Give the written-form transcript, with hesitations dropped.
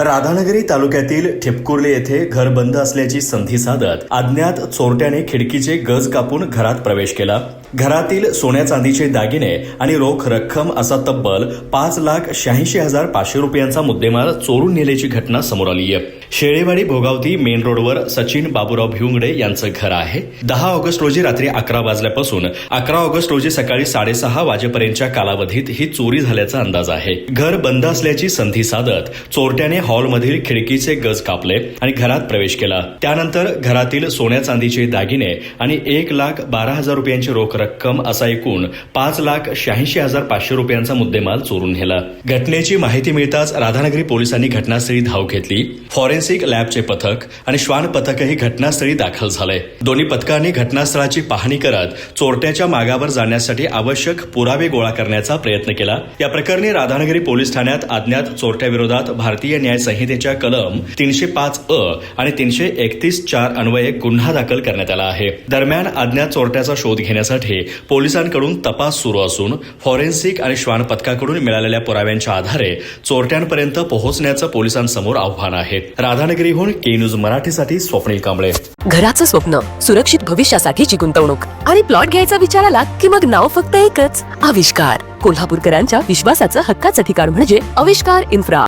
राधानगरी तालुक्यातील ठिपकुर्ली येथे घर बंद असल्याची संधी साधत अज्ञात चोरट्याने खिडकीचे गज कापून घरात प्रवेश केला. घरातील सोन्या चांदीचे दागिने आणि रोख रक्कम असा तब्बल 5,86,500 रुपयांचा मुद्देमाल चोरून नेल्याची घटना समोर आली आहे. शेळेवाडी भोगावती मेन रोडवर सचिन बाबूराव भिवंगडे यांचं घर आहे. 10 ऑगस्ट रोजी रात्री 11 वाजल्यापासून 11 ऑगस्ट रोजी सकाळी 6:30 वाजेपर्यंतच्या कालावधीत ही चोरी झाल्याचा अंदाज आहे. घर बंद असल्याची संधी साधत चोरट्याने हॉलमधील खिडकीचे गज कापले आणि घरात प्रवेश केला. त्यानंतर घरातील सोन्या चांदीचे दागिने आणि 1,12,000 रुपयांची रोख रक्कम असा एकूण 5,86,500 रुपयांचा मुद्देमाल चोरून नेला. घटनेची माहिती मिळताच राधानगरी पोलिसांनी घटनास्थळी धाव घेतली. फॉरेन्सिक लॅबचे पथक आणि श्वान पथकही घटनास्थळी दाखल झाले. दोन्ही पथकांनी घटनास्थळाची पाहणी करत चोरट्याच्या मागावर जाण्यासाठी आवश्यक पुरावे गोळा करण्याचा प्रयत्न केला. या प्रकरणी राधानगरी पोलीस ठाण्यात अज्ञात चोरट्याविरोधात भारतीय न्याय संहितेच्या कलम 305(अ) आणि 331(4) अन्वये गुन्हा दाखल करण्यात आला आहे. दरम्यान अज्ञात चोरट्याचा शोध घेण्यासाठी पोलिसांकडून तपास सुरू असून फॉरेन्सिक आणि श्वान पथकाकडून मिळालेल्या पुराव्यांच्या आधारे चोरट्यांपर्यंत पोहोचण्याचं पोलिसांसमोर आव्हान आहे. राधानगरीहून के न्यूज मराठीसाठी स्वप्नील कांबळे. घराचं स्वप्न, सुरक्षित भविष्यासाठीची गुंतवणूक आणि प्लॉट घ्यायचा विचार आला की मग नाव फक्त एकच, आविष्कार. कोल्हापूरकरांच्या विश्वासाचं हक्काचं ठिकाण म्हणजे आविष्कार इन्फ्रा.